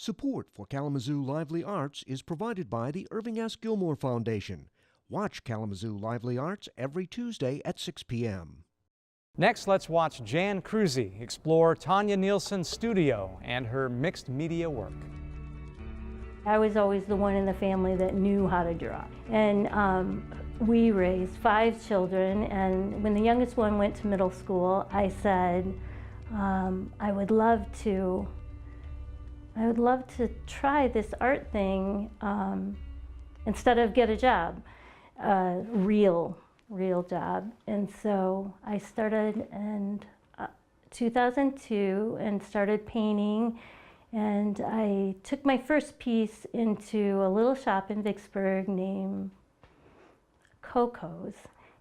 Support for Kalamazoo Lively Arts is provided by the Irving S. Gilmore Foundation. Watch Kalamazoo Lively Arts every Tuesday at 6 p.m. Next, let's watch Jan Cruzy explore Tonya Nielsen's studio and her mixed media work. I was always the one in the family that knew how to draw. And we raised 5 children, and when the youngest one went to middle school, I said, I would love to try this art thing instead of get a job, real job. And so I started in 2002 and started painting, and I took my first piece into a little shop in Vicksburg named Coco's,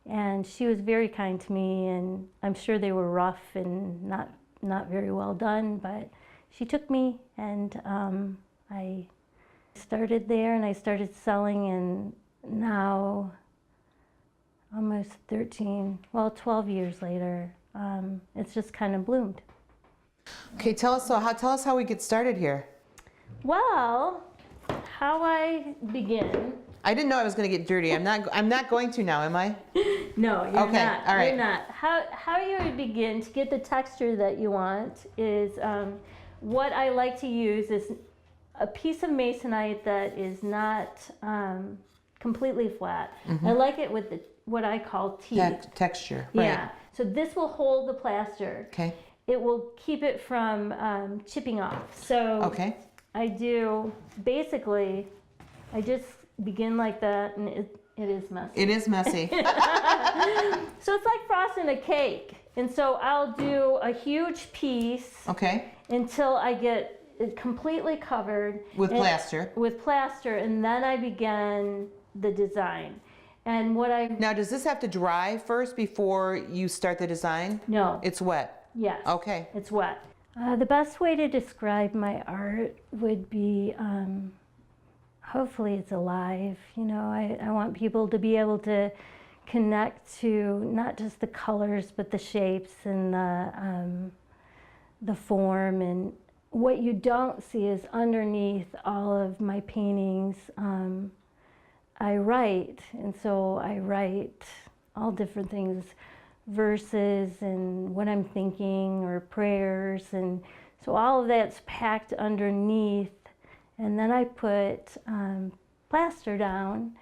and she was very kind to me, and I'm sure they were rough and not very well done, but she took me, and I started there, and I started selling, and now almost 12 years later, it's just kind of bloomed. Okay, tell us how we get started here. Well, how I begin. I didn't know I was going to get dirty. I'm not going to now, am I? No, you're okay, not. All right. You're not. How you would begin to get the texture that you want is what I like to use is a piece of masonite that is not completely flat. Mm-hmm. I like it with what I call teeth. Texture. Right. Yeah. So this will hold the plaster. Okay. It will keep it from chipping off. So okay. I do basically. I just begin like that, and it is messy. It is messy. So it's like frosting a cake. And so I'll do a huge piece okay. until I get it completely covered. With plaster. With plaster, and then I begin the design. And now, does this have to dry first before you start the design? No. It's wet? Yes. Okay. It's wet. The best way to describe my art would be hopefully it's alive. You know, I want people to be able to connect to not just the colors, but the shapes and the form. And what you don't see is underneath all of my paintings, I write. And so I write all different things, verses and what I'm thinking, or prayers. And so all of that's packed underneath. And then I put plaster down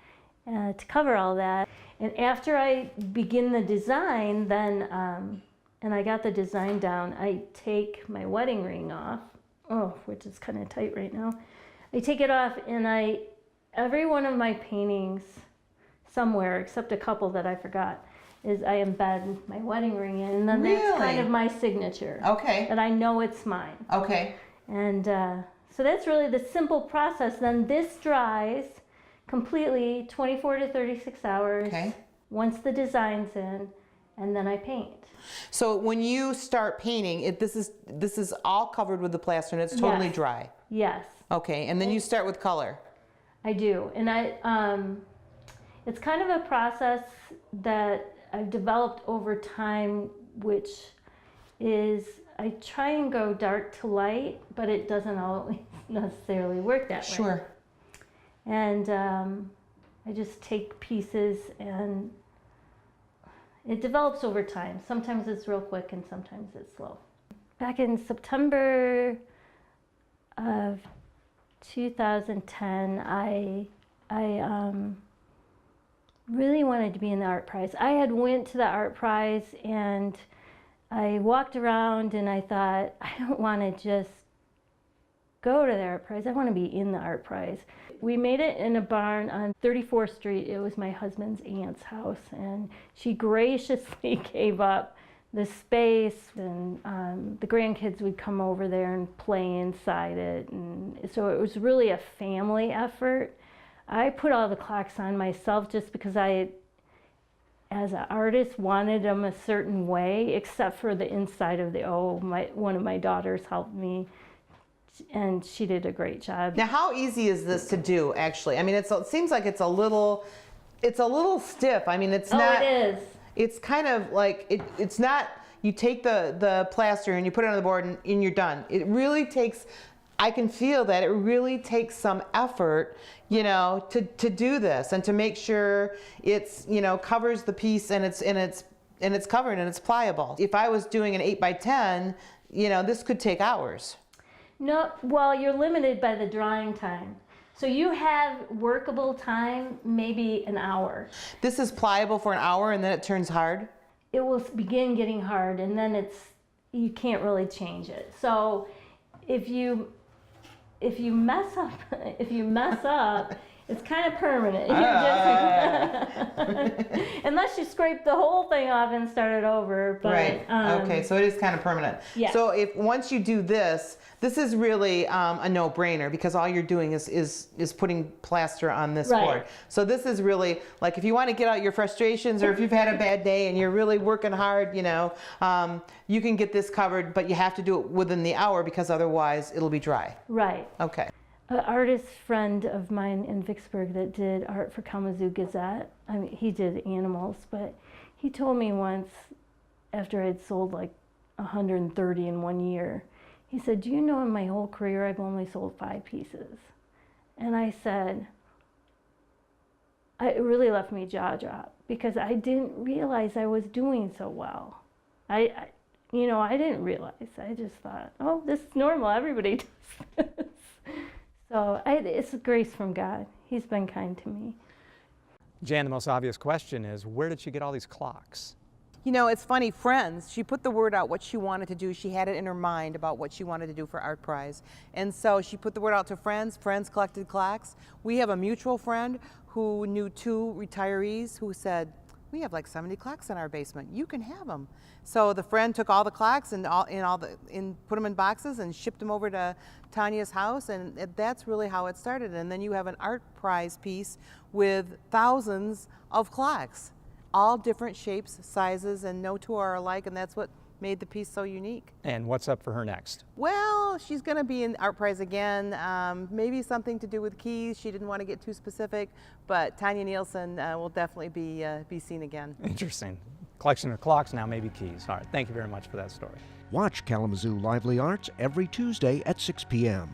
to cover all that. And after I begin the design, then, and I got the design down, I take my wedding ring off, which is kind of tight right now. I take it off, and every one of my paintings, somewhere, except a couple that I forgot, is I embed my wedding ring in. And then that's kind of my signature. Okay. And I know it's mine. Okay. And so that's really the simple process. Then this dries completely 24 to 36 hours. Okay. Once the design's in, and then I paint. So when you start painting, this is all covered with the plaster, and it's totally dry. Yes. Okay, and then you start with color. I do, and it's kind of a process that I've developed over time, which is I try and go dark to light, but it doesn't always necessarily work that way. Sure. And I just take pieces, and it develops over time. Sometimes it's real quick, and sometimes it's slow. Back in September of 2010, I really wanted to be in the art prize. I had went to the art prize, and I walked around, and I thought, I don't want to just go to the art prize. I want to be in the art prize. We made it in a barn on 34th Street. It was my husband's aunt's house, and she graciously gave up the space, and the grandkids would come over there and play inside it. And so it was really a family effort. I put all the clocks on myself just because I, as an artist, wanted them a certain way, except for the inside of one of my daughters helped me, and she did a great job. Now, how easy is this to do, actually? I mean, it seems like it's a little stiff. I mean, it's not. It is. It's kind of like, it's not, you take the plaster and you put it on the board and you're done. It really takes I can feel that it really takes some effort, you know, to do this and to make sure it's, you know, covers the piece and it's covered and it's pliable. If I was doing an 8x10, you know, this could take hours. No, well, you're limited by the drying time. So you have workable time, maybe an hour. This is pliable for an hour and then it turns hard? It will begin getting hard and then you can't really change it. So if you mess up, it's kind of permanent. Unless you scrape the whole thing off and start it over. But, right. Okay, so it is kind of permanent. Yeah. So if once you do this is really a no-brainer because all you're doing is putting plaster on this board. So this is really like if you want to get out your frustrations or if you've had a bad day and you're really working hard, you know, you can get this covered, but you have to do it within the hour because otherwise it'll be dry. Right. Okay. An artist friend of mine in Vicksburg that did art for Kalamazoo Gazette, I mean, he did animals, but he told me once after I'd sold like 130 in 1 year, he said, do you know in my whole career I've only sold 5 pieces? And I said, it really left me jaw dropped because I didn't realize I was doing so well. I didn't realize. I just thought, oh, this is normal, everybody does this. So it's a grace from God. He's been kind to me. Jan, the most obvious question is, where did she get all these clocks? You know, it's funny, Friends, she put the word out what she wanted to do. She had it in her mind about what she wanted to do for Art Prize. And so she put the word out to Friends. Friends collected clocks. We have a mutual friend who knew 2 retirees who said, we have like 70 clocks in our basement. You can have them. So the friend took all the clocks and put them in boxes and shipped them over to Tonya's house, and that's really how it started. And then you have an Art Prize piece with thousands of clocks, all different shapes, sizes, and no 2 are alike, and that's what made the piece so unique. And what's up for her next? Well, she's going to be in Art Prize again. Maybe something to do with keys. She didn't want to get too specific, but Tonya Nielsen will definitely be seen again. Interesting. Collection of clocks, now maybe keys. All right, thank you very much for that story. Watch Kalamazoo Lively Arts every Tuesday at 6 p.m.